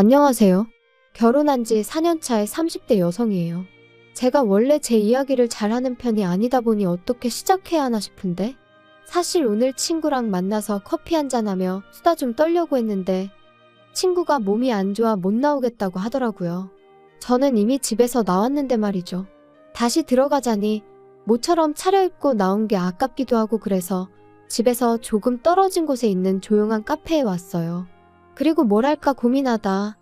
안녕하세요. 결혼한 지 4년 차의 30대 여성이에요. 제가 원래 제 이야기를 잘하는 편이 아니다 보니 어떻게 시작해야 하나 싶은데 사실 오늘 친구랑 만나서 커피 한잔하며 수다 좀 떨려고 했는데 친구가 몸이 안 좋아 못 나오겠다고 하더라고요. 저는 이미 집에서 나왔는데 말이죠. 다시 들어가자니 모처럼 차려입고 나온 게 아깝기도 하고 그래서 집에서 조금 떨어진 곳에 있는 조용한 카페에 왔어요. 그리고 뭘 할까 고민하다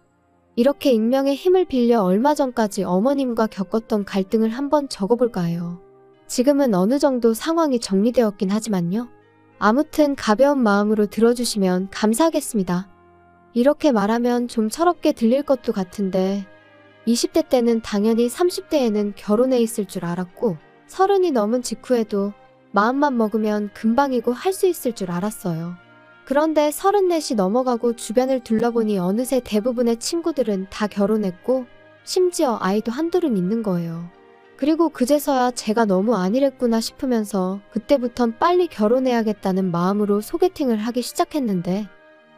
이렇게 익명의 힘을 빌려 얼마 전까지 어머님과 겪었던 갈등을 한번 적어볼까 해요. 지금은 어느 정도 상황이 정리되었긴 하지만요. 아무튼 가벼운 마음으로 들어주시면 감사하겠습니다. 이렇게 말하면 좀 철없게 들릴 것도 같은데 20대 때는 당연히 30대에는 결혼해 있을 줄 알았고 30이 넘은 직후에도 마음만 먹으면 금방이고 할 수 있을 줄 알았어요. 그런데 34이 넘어가고 주변을 둘러보니 어느새 대부분의 친구들은 다 결혼했고 심지어 아이도 한둘은 있는 거예요. 그리고 그제서야 제가 너무 안일했구나 싶으면서 그때부턴 빨리 결혼해야겠다는 마음으로 소개팅을 하기 시작했는데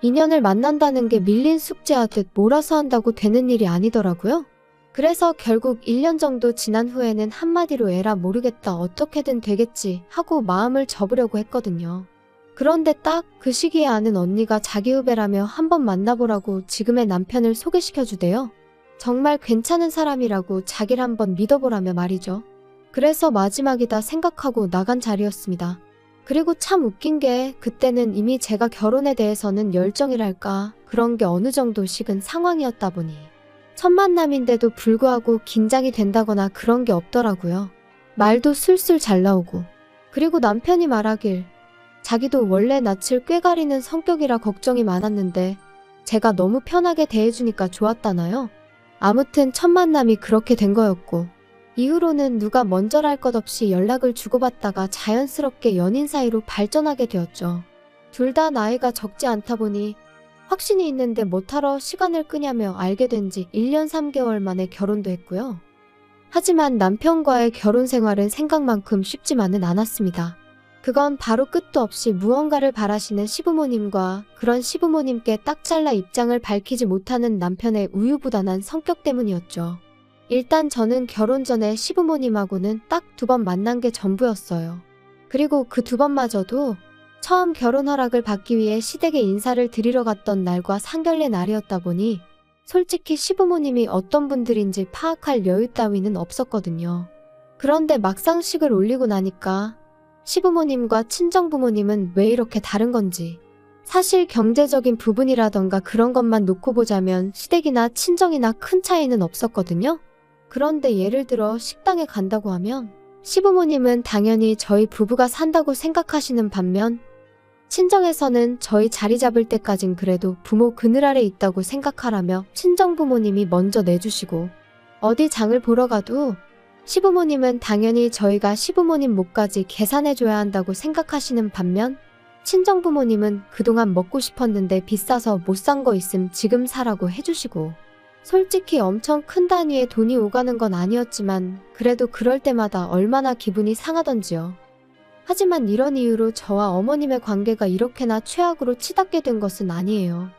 인연을 만난다는 게 밀린 숙제하듯 몰아서 한다고 되는 일이 아니더라고요. 그래서 결국 1년 정도 지난 후에는 한마디로 에라 모르겠다 어떻게든 되겠지 하고 마음을 접으려고 했거든요. 그런데 딱 그 시기에 아는 언니가 자기 후배라며 한번 만나보라고 지금의 남편을 소개시켜주대요. 정말 괜찮은 사람이라고 자기를 한번 믿어보라며 말이죠. 그래서 마지막이다 생각하고 나간 자리였습니다. 그리고 참 웃긴 게 그때는 이미 제가 결혼에 대해서는 열정이랄까 그런 게 어느 정도 식은 상황이었다 보니 첫 만남인데도 불구하고 긴장이 된다거나 그런 게 없더라고요. 말도 술술 잘 나오고 그리고 남편이 말하길 자기도 원래 낯을 꾀가리는 성격이라 걱정이 많았는데 제가 너무 편하게 대해주니까 좋았다나요? 아무튼 첫 만남이 그렇게 된 거였고 이후로는 누가 먼저랄 것 없이 연락을 주고받다가 자연스럽게 연인 사이로 발전하게 되었죠. 둘 다 나이가 적지 않다 보니 확신이 있는데 못하러 시간을 끄냐며 알게 된 지 1년 3개월 만에 결혼도 했고요. 하지만 남편과의 결혼 생활은 생각만큼 쉽지만은 않았습니다. 그건 바로 끝도 없이 무언가를 바라시는 시부모님과 그런 시부모님께 딱 잘라 입장을 밝히지 못하는 남편의 우유부단한 성격 때문이었죠. 일단 저는 결혼 전에 시부모님하고는 딱 2번 만난 게 전부였어요. 그리고 그 2번마저도 처음 결혼 허락을 받기 위해 시댁에 인사를 드리러 갔던 날과 상견례 날이었다 보니 솔직히 시부모님이 어떤 분들인지 파악할 여유 따위는 없었거든요. 그런데 막상 식을 올리고 나니까 시부모님과 친정부모님은 왜 이렇게 다른 건지 사실 경제적인 부분이라던가 그런 것만 놓고 보자면 시댁이나 친정이나 큰 차이는 없었거든요. 그런데 예를 들어 식당에 간다고 하면 시부모님은 당연히 저희 부부가 산다고 생각하시는 반면 친정에서는 저희 자리 잡을 때까진 그래도 부모 그늘 아래 있다고 생각하라며 친정부모님이 먼저 내주시고 어디 장을 보러 가도 시부모님은 당연히 저희가 시부모님 몫까지 계산해줘야 한다고 생각하시는 반면 친정부모님은 그동안 먹고 싶었는데 비싸서 못 산 거 있음 지금 사라고 해주시고 솔직히 엄청 큰 단위의 돈이 오가는 건 아니었지만 그래도 그럴 때마다 얼마나 기분이 상하던지요. 하지만 이런 이유로 저와 어머님의 관계가 이렇게나 최악으로 치닫게 된 것은 아니에요.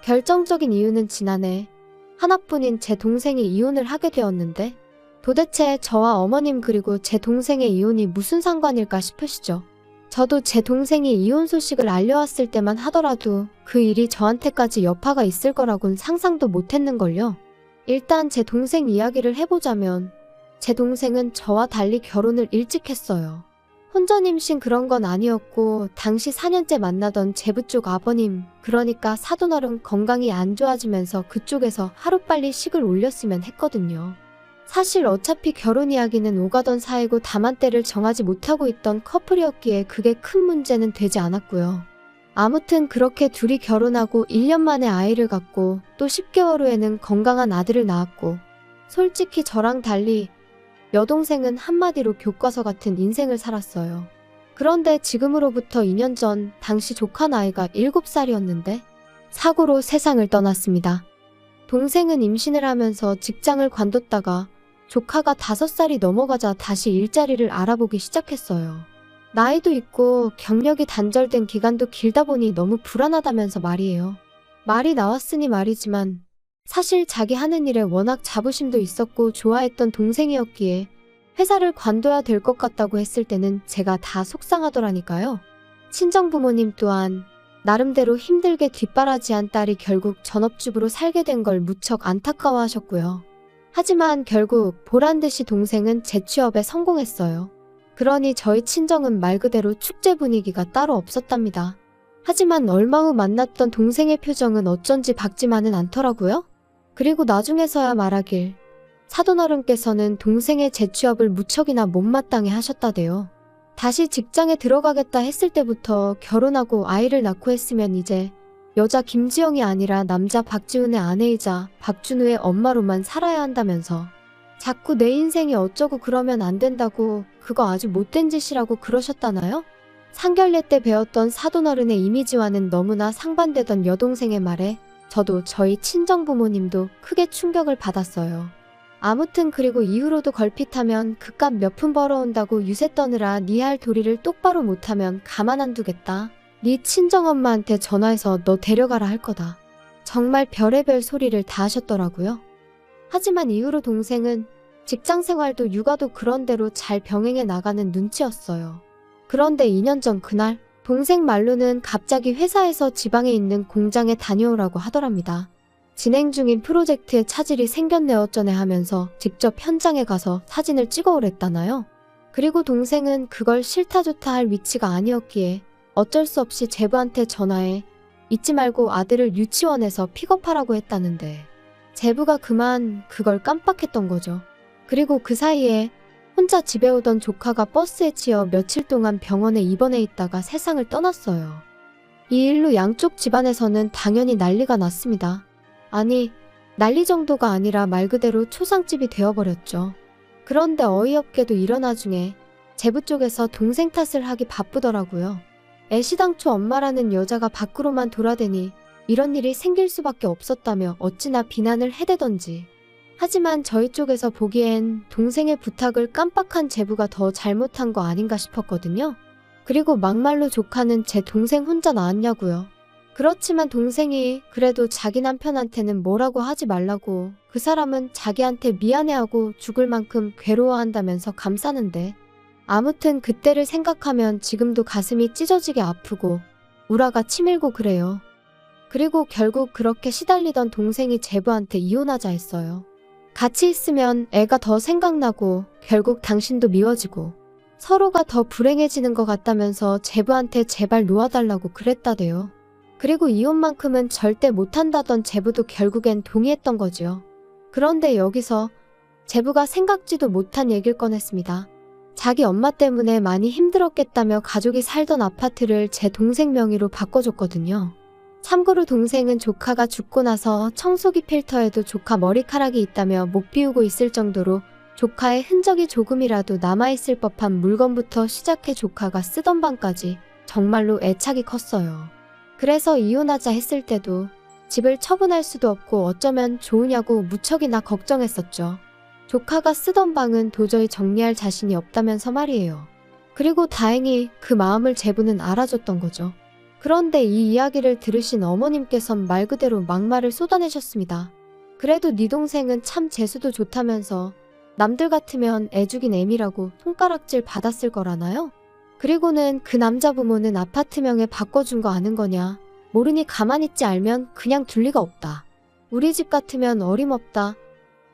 결정적인 이유는 지난해 하나뿐인 제 동생이 이혼을 하게 되었는데 도대체 저와 어머님 그리고 제 동생의 이혼이 무슨 상관일까 싶으시죠? 저도 제 동생이 이혼 소식을 알려왔을 때만 하더라도 그 일이 저한테까지 여파가 있을 거라곤 상상도 못했는걸요. 일단 제 동생 이야기를 해보자면 제 동생은 저와 달리 결혼을 일찍 했어요. 혼전 임신 그런 건 아니었고 당시 4년째 만나던 제부 쪽 아버님 그러니까 사돈어른 건강이 안 좋아지면서 그쪽에서 하루빨리 식을 올렸으면 했거든요. 사실 어차피 결혼 이야기는 오가던 사이고 다만 때를 정하지 못하고 있던 커플이었기에 그게 큰 문제는 되지 않았고요. 아무튼 그렇게 둘이 결혼하고 1년 만에 아이를 갖고 또 10개월 후에는 건강한 아들을 낳았고 솔직히 저랑 달리 여동생은 한마디로 교과서 같은 인생을 살았어요. 그런데 지금으로부터 2년 전 당시 조카 나이가 7살이었는데 사고로 세상을 떠났습니다. 동생은 임신을 하면서 직장을 관뒀다가 조카가 5살이 넘어가자 다시 일자리를 알아보기 시작했어요. 나이도 있고 경력이 단절된 기간도 길다 보니 너무 불안하다면서 말이에요. 말이 나왔으니 말이지만 사실 자기 하는 일에 워낙 자부심도 있었고 좋아했던 동생이었기에 회사를 관둬야 될 것 같다고 했을 때는 제가 다 속상하더라니까요. 친정부모님 또한 나름대로 힘들게 뒷바라지한 딸이 결국 전업주부로 살게 된 걸 무척 안타까워하셨고요. 하지만 결국 보란듯이 동생은 재취업에 성공했어요. 그러니 저희 친정은 말 그대로 축제 분위기가 따로 없었답니다. 하지만 얼마 후 만났던 동생의 표정은 어쩐지 밝지만은 않더라고요. 그리고 나중에서야 말하길 사돈어른께서는 동생의 재취업을 무척이나 못마땅해 하셨다대요. 다시 직장에 들어가겠다 했을 때부터 결혼하고 아이를 낳고 했으면 이제 여자 김지영이 아니라 남자 박지훈의 아내이자 박준우의 엄마로만 살아야 한다면서 자꾸 내 인생이 어쩌고 그러면 안 된다고 그거 아주 못된 짓이라고 그러셨다나요? 상견례 때 배웠던 사돈어른의 이미지와는 너무나 상반되던 여동생의 말에 저도 저희 친정부모님도 크게 충격을 받았어요. 아무튼 그리고 이후로도 걸핏하면 그깟 몇 푼 벌어온다고 유세 떠느라 네 할 도리를 똑바로 못하면 가만 안 두겠다. 네 친정엄마한테 전화해서 너 데려가라 할 거다. 정말 별의별 소리를 다 하셨더라고요. 하지만 이후로 동생은 직장 생활도 육아도 그런대로 잘 병행해 나가는 눈치였어요. 그런데 2년 전 그날 동생 말로는 갑자기 회사에서 지방에 있는 공장에 다녀오라고 하더랍니다. 진행 중인 프로젝트에 차질이 생겼네 어쩌네 하면서 직접 현장에 가서 사진을 찍어오랬다나요. 그리고 동생은 그걸 싫다 좋다 할 위치가 아니었기에 어쩔 수 없이 제부한테 전화해 잊지 말고 아들을 유치원에서 픽업하라고 했다는데 제부가 그만 그걸 깜빡했던 거죠. 그리고 그 사이에 혼자 집에 오던 조카가 버스에 치여 며칠 동안 병원에 입원해 있다가 세상을 떠났어요. 이 일로 양쪽 집안에서는 당연히 난리가 났습니다. 아니, 난리 정도가 아니라 말 그대로 초상집이 되어버렸죠. 그런데 어이없게도 이런 와중에 제부 쪽에서 동생 탓을 하기 바쁘더라고요. 애시당초 엄마라는 여자가 밖으로만 돌아다니 이런 일이 생길 수밖에 없었다며 어찌나 비난을 해대던지. 하지만 저희 쪽에서 보기엔 동생의 부탁을 깜빡한 제부가 더 잘못한 거 아닌가 싶었거든요. 그리고 막말로 조카는 제 동생 혼자 낳았냐고요. 그렇지만 동생이 그래도 자기 남편한테는 뭐라고 하지 말라고 그 사람은 자기한테 미안해하고 죽을 만큼 괴로워한다면서 감싸는데 아무튼 그때를 생각하면 지금도 가슴이 찢어지게 아프고 우라가 치밀고 그래요. 그리고 결국 그렇게 시달리던 동생이 제부한테 이혼하자 했어요. 같이 있으면 애가 더 생각나고 결국 당신도 미워지고 서로가 더 불행해지는 것 같다면서 제부한테 제발 놓아달라고 그랬다대요. 그리고 이혼만큼은 절대 못한다던 제부도 결국엔 동의했던 거지요. 그런데 여기서 제부가 생각지도 못한 얘기를 꺼냈습니다. 자기 엄마 때문에 많이 힘들었겠다며 가족이 살던 아파트를 제 동생 명의로 바꿔줬거든요. 참고로 동생은 조카가 죽고 나서 청소기 필터에도 조카 머리카락이 있다며 못 비우고 있을 정도로 조카의 흔적이 조금이라도 남아있을 법한 물건부터 시작해 조카가 쓰던 방까지 정말로 애착이 컸어요. 그래서 이혼하자 했을 때도 집을 처분할 수도 없고 어쩌면 좋으냐고 무척이나 걱정했었죠. 조카가 쓰던 방은 도저히 정리할 자신이 없다면서 말이에요. 그리고 다행히 그 마음을 제부는 알아줬던 거죠. 그런데 이 이야기를 들으신 어머님께선 말 그대로 막말을 쏟아내셨습니다. 그래도 네 동생은 참 재수도 좋다면서 남들 같으면 애 죽인 애미라고 손가락질 받았을 거라나요? 그리고는 그 남자 부모는 아파트명에 바꿔준 거 아는 거냐. 모르니 가만히 있지 알면 그냥 둘 리가 없다. 우리 집 같으면 어림없다.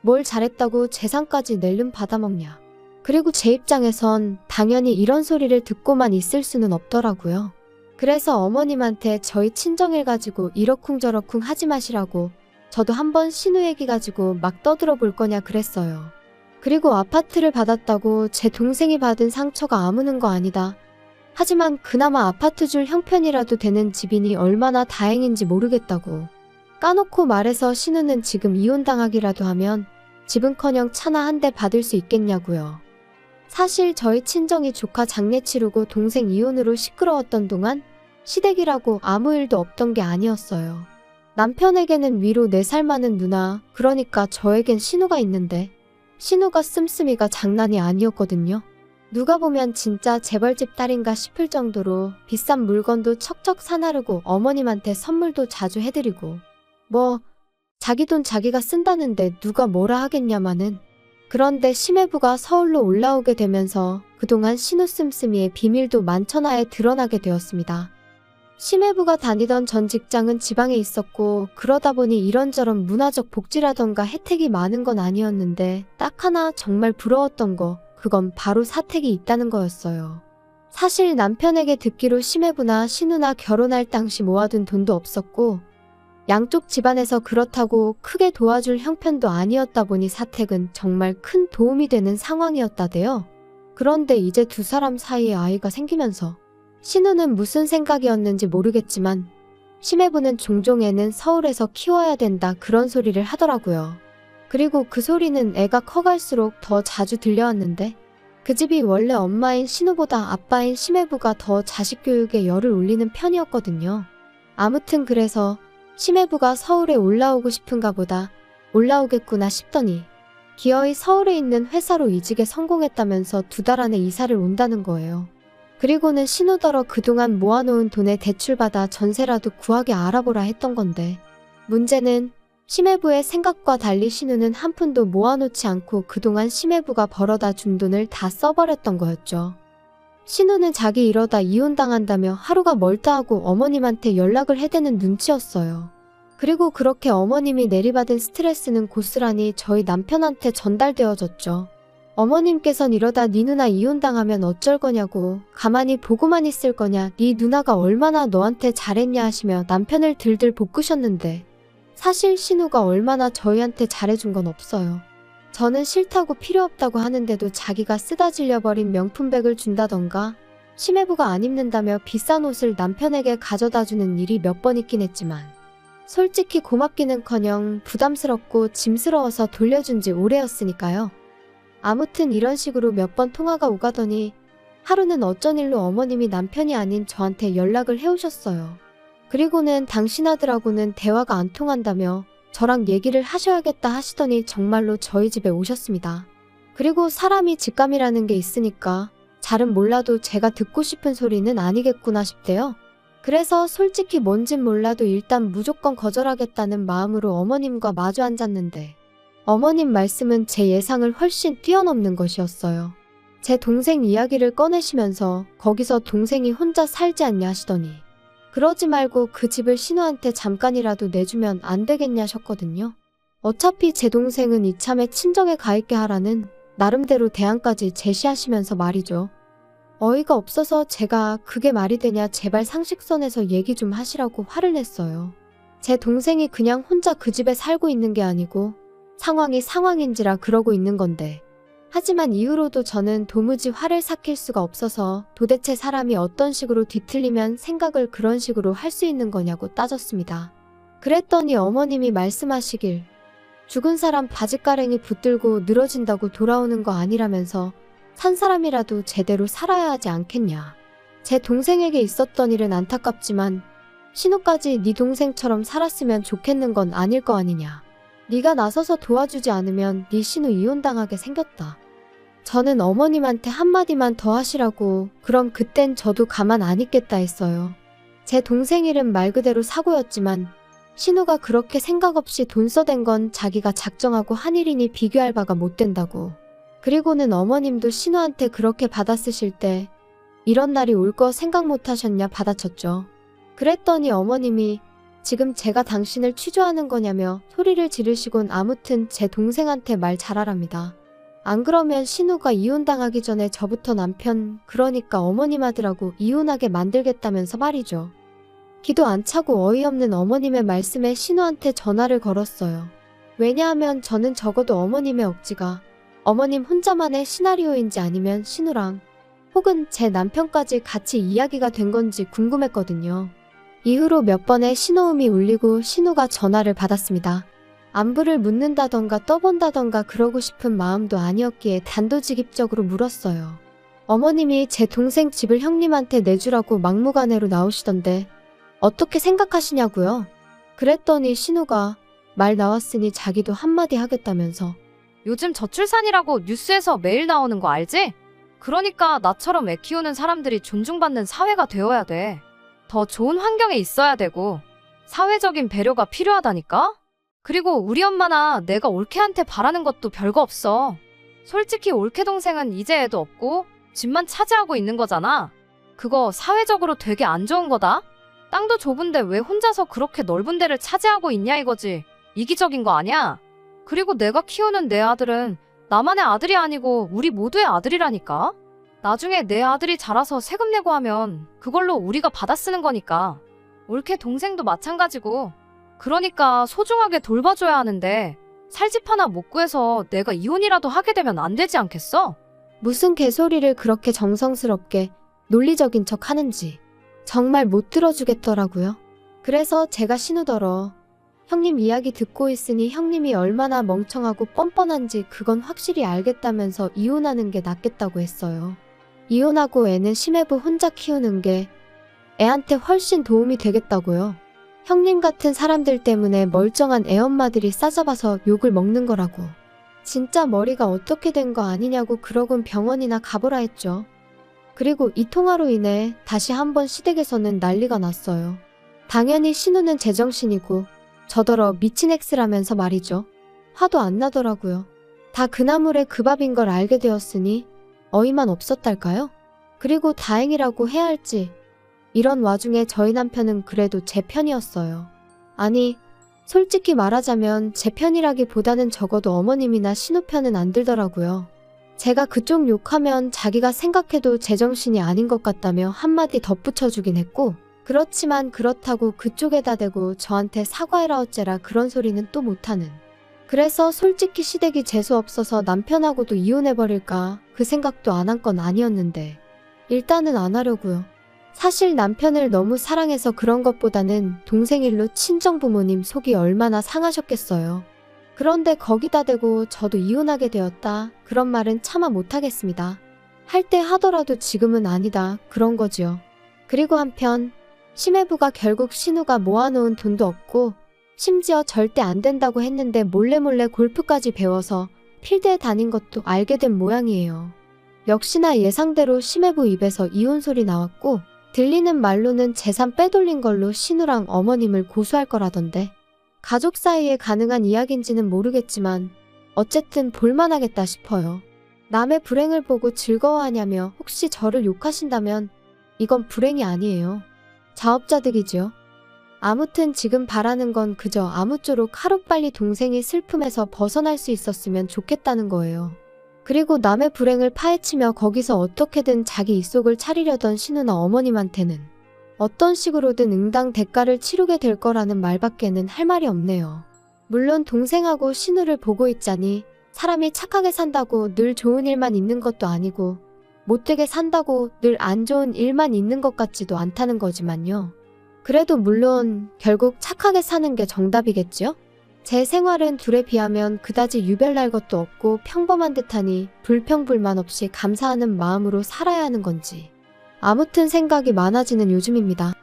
뭘 잘했다고 재산까지 낼름 받아먹냐. 그리고 제 입장에선 당연히 이런 소리를 듣고만 있을 수는 없더라고요. 그래서 어머님한테 저희 친정일 가지고 이러쿵저러쿵 하지 마시라고 저도 한번 신우 얘기 가지고 막 떠들어 볼 거냐 그랬어요. 그리고 아파트를 받았다고 제 동생이 받은 상처가 아무는 거 아니다. 하지만 그나마 아파트 줄 형편이라도 되는 집이니 얼마나 다행인지 모르겠다고. 까놓고 말해서 신우는 지금 이혼당하기라도 하면 집은커녕 차나 한 대 받을 수 있겠냐고요. 사실 저희 친정이 조카 장례 치르고 동생 이혼으로 시끄러웠던 동안 시댁이라고 아무 일도 없던 게 아니었어요. 남편에게는 위로 4살 많은 누나, 그러니까 저에겐 신우가 있는데 신우가 씀씀이가 장난이 아니었거든요. 누가 보면 진짜 재벌집 딸인가 싶을 정도로 비싼 물건도 척척 사나르고 어머님한테 선물도 자주 해드리고 자기 돈 자기가 쓴다는데 누가 뭐라 하겠냐마는. 그런데 심해부가 서울로 올라오게 되면서 그동안 신우 씀씀이의 비밀도 만천하에 드러나게 되었습니다. 심해부가 다니던 전 직장은 지방에 있었고 그러다 보니 이런저런 문화적 복지라던가 혜택이 많은 건 아니었는데 딱 하나 정말 부러웠던 거, 그건 바로 사택이 있다는 거였어요. 사실 남편에게 듣기로 심해부나 신우나 결혼할 당시 모아둔 돈도 없었고 양쪽 집안에서 그렇다고 크게 도와줄 형편도 아니었다 보니 사택은 정말 큰 도움이 되는 상황이었다대요. 그런데 이제 두 사람 사이에 아이가 생기면서 신우는 무슨 생각이었는지 모르겠지만 심해부는 종종 애는 서울에서 키워야 된다 그런 소리를 하더라고요. 그리고 그 소리는 애가 커갈수록 더 자주 들려왔는데 그 집이 원래 엄마인 신우보다 아빠인 심해부가 더 자식 교육에 열을 올리는 편이었거든요. 아무튼 그래서 심해부가 서울에 올라오고 싶은가 보다 올라오겠구나 싶더니 기어이 서울에 있는 회사로 이직에 성공했다면서 2달 안에 이사를 온다는 거예요. 그리고는 신우더러 그동안 모아놓은 돈에 대출받아 전세라도 구하게 알아보라 했던 건데 문제는 심해부의 생각과 달리 신우는 한 푼도 모아놓지 않고 그동안 심해부가 벌어다 준 돈을 다 써버렸던 거였죠. 신우는 자기 이러다 이혼당한다며 하루가 멀다 하고 어머님한테 연락을 해대는 눈치였어요. 그리고 그렇게 어머님이 내리받은 스트레스는 고스란히 저희 남편한테 전달되어졌죠. 어머님께선 이러다 네 누나 이혼당하면 어쩔 거냐고, 가만히 보고만 있을 거냐, 네 누나가 얼마나 너한테 잘했냐 하시며 남편을 들들 볶으셨는데 사실 신우가 얼마나 저희한테 잘해준 건 없어요. 저는 싫다고 필요 없다고 하는데도 자기가 쓰다 질려버린 명품백을 준다던가 심해부가 안 입는다며 비싼 옷을 남편에게 가져다주는 일이 몇 번 있긴 했지만 솔직히 고맙기는커녕 부담스럽고 짐스러워서 돌려준 지 오래였으니까요. 아무튼 이런 식으로 몇 번 통화가 오가더니 하루는 어쩐 일로 어머님이 남편이 아닌 저한테 연락을 해오셨어요. 그리고는 당신 아들하고는 대화가 안 통한다며 저랑 얘기를 하셔야겠다 하시더니 정말로 저희 집에 오셨습니다. 그리고 사람이 직감이라는 게 있으니까 잘은 몰라도 제가 듣고 싶은 소리는 아니겠구나 싶대요. 그래서 솔직히 뭔진 몰라도 일단 무조건 거절하겠다는 마음으로 어머님과 마주 앉았는데 어머님 말씀은 제 예상을 훨씬 뛰어넘는 것이었어요. 제 동생 이야기를 꺼내시면서 거기서 동생이 혼자 살지 않냐 하시더니 그러지 말고 그 집을 신우한테 잠깐이라도 내주면 안 되겠냐셨거든요. 어차피 제 동생은 이참에 친정에 가 있게 하라는 나름대로 대안까지 제시하시면서 말이죠. 어이가 없어서 제가 그게 말이 되냐 제발 상식선에서 얘기 좀 하시라고 화를 냈어요. 제 동생이 그냥 혼자 그 집에 살고 있는 게 아니고 상황이 상황인지라 그러고 있는 건데 하지만 이후로도 저는 도무지 화를 삭힐 수가 없어서 도대체 사람이 어떤 식으로 뒤틀리면 생각을 그런 식으로 할 수 있는 거냐고 따졌습니다. 그랬더니 어머님이 말씀하시길 죽은 사람 바짓가랭이 붙들고 늘어진다고 돌아오는 거 아니라면서 산 사람이라도 제대로 살아야 하지 않겠냐. 제 동생에게 있었던 일은 안타깝지만 신우까지 네 동생처럼 살았으면 좋겠는 건 아닐 거 아니냐. 네가 나서서 도와주지 않으면 네 신우 이혼당하게 생겼다. 저는 어머님한테 한마디만 더 하시라고 그럼 그땐 저도 가만 안 있겠다 했어요. 제 동생 일은 말 그대로 사고였지만 신우가 그렇게 생각 없이 돈 써댄 건 자기가 작정하고 한 일이니 비교할 바가 못 된다고. 그리고는 어머님도 신우한테 그렇게 받아쓰실 때 이런 날이 올 거 생각 못 하셨냐 받아쳤죠. 그랬더니 어머님이 지금 제가 당신을 취조하는 거냐며 소리를 지르시곤 아무튼 제 동생한테 말 잘하랍니다. 안 그러면 신우가 이혼당하기 전에 저부터 남편 그러니까 어머님 아들하고 이혼하게 만들겠다면서 말이죠. 기도 안 차고 어이없는 어머님의 말씀에 신우한테 전화를 걸었어요. 왜냐하면 저는 적어도 어머님의 억지가 어머님 혼자만의 시나리오인지 아니면 신우랑 혹은 제 남편까지 같이 이야기가 된 건지 궁금했거든요. 이후로 몇 번의 신호음이 울리고 신우가 전화를 받았습니다. 안부를 묻는다던가 떠본다던가 그러고 싶은 마음도 아니었기에 단도직입적으로 물었어요. 어머님이 제 동생 집을 형님한테 내주라고 막무가내로 나오시던데 어떻게 생각하시냐고요? 그랬더니 신우가 말 나왔으니 자기도 한마디 하겠다면서 요즘 저출산이라고 뉴스에서 매일 나오는 거 알지? 그러니까 나처럼 애 키우는 사람들이 존중받는 사회가 되어야 돼. 더 좋은 환경에 있어야 되고 사회적인 배려가 필요하다니까? 그리고 우리 엄마나 내가 올케한테 바라는 것도 별거 없어. 솔직히 올케 동생은 이제 애도 없고 집만 차지하고 있는 거잖아. 그거 사회적으로 되게 안 좋은 거다. 땅도 좁은데 왜 혼자서 그렇게 넓은 데를 차지하고 있냐 이거지. 이기적인 거 아니야? 그리고 내가 키우는 내 아들은 나만의 아들이 아니고 우리 모두의 아들이라니까? 나중에 내 아들이 자라서 세금 내고 하면 그걸로 우리가 받아 쓰는 거니까. 올케 동생도 마찬가지고. 그러니까 소중하게 돌봐줘야 하는데 살 집 하나 못 구해서 내가 이혼이라도 하게 되면 안 되지 않겠어? 무슨 개소리를 그렇게 정성스럽게 논리적인 척 하는지 정말 못 들어주겠더라고요. 그래서 제가 신우더러 형님 이야기 듣고 있으니 형님이 얼마나 멍청하고 뻔뻔한지 그건 확실히 알겠다면서 이혼하는 게 낫겠다고 했어요. 이혼하고 애는 심해부 혼자 키우는 게 애한테 훨씬 도움이 되겠다고요. 형님 같은 사람들 때문에 멀쩡한 애엄마들이 싸잡아서 욕을 먹는 거라고. 진짜 머리가 어떻게 된 거 아니냐고 그러곤 병원이나 가보라 했죠. 그리고 이 통화로 인해 다시 한번 시댁에서는 난리가 났어요. 당연히 신우는 제정신이고 저더러 미친 엑스라면서 말이죠. 화도 안 나더라고요. 다 그 나물에 그 밥인 걸 알게 되었으니 어이만 없었달까요? 그리고 다행이라고 해야 할지 이런 와중에 저희 남편은 그래도 제 편이었어요. 아니, 솔직히 말하자면 제 편이라기보다는 적어도 어머님이나 신우 편은 안 들더라고요. 제가 그쪽 욕하면 자기가 생각해도 제정신이 아닌 것 같다며 한마디 덧붙여주긴 했고, 그렇지만 그렇다고 그쪽에다 대고 저한테 사과해라 어째라 그런 소리는 또 못하는. 그래서 솔직히 시댁이 재수없어서 남편하고도 이혼해버릴까 그 생각도 안 한 건 아니었는데 일단은 안 하려고요. 사실 남편을 너무 사랑해서 그런 것보다는 동생 일로 친정부모님 속이 얼마나 상하셨겠어요. 그런데 거기다 대고 저도 이혼하게 되었다 그런 말은 차마 못하겠습니다. 할 때 하더라도 지금은 아니다 그런 거지요. 그리고 한편 심해부가 결국 신우가 모아놓은 돈도 없고 심지어 절대 안 된다고 했는데 몰래몰래 골프까지 배워서 필드에 다닌 것도 알게 된 모양이에요. 역시나 예상대로 심해부 입에서 이혼 소리 나왔고 들리는 말로는 재산 빼돌린 걸로 신우랑 어머님을 고소할 거라던데 가족 사이에 가능한 이야기인지는 모르겠지만 어쨌든 볼만하겠다 싶어요. 남의 불행을 보고 즐거워하냐며 혹시 저를 욕하신다면 이건 불행이 아니에요. 자업자득이지요. 아무튼 지금 바라는 건 그저 아무쪼록 하루빨리 동생이 슬픔에서 벗어날 수 있었으면 좋겠다는 거예요. 그리고 남의 불행을 파헤치며 거기서 어떻게든 자기 입속을 차리려던 신우나 어머님한테는 어떤 식으로든 응당 대가를 치르게 될 거라는 말밖에는 할 말이 없네요. 물론 동생하고 신우를 보고 있자니 사람이 착하게 산다고 늘 좋은 일만 있는 것도 아니고 못되게 산다고 늘 안 좋은 일만 있는 것 같지도 않다는 거지만요. 그래도 물론 결국 착하게 사는 게 정답이겠죠? 제 생활은 둘에 비하면 그다지 유별날 것도 없고 평범한 듯하니 불평불만 없이 감사하는 마음으로 살아야 하는 건지 아무튼 생각이 많아지는 요즘입니다.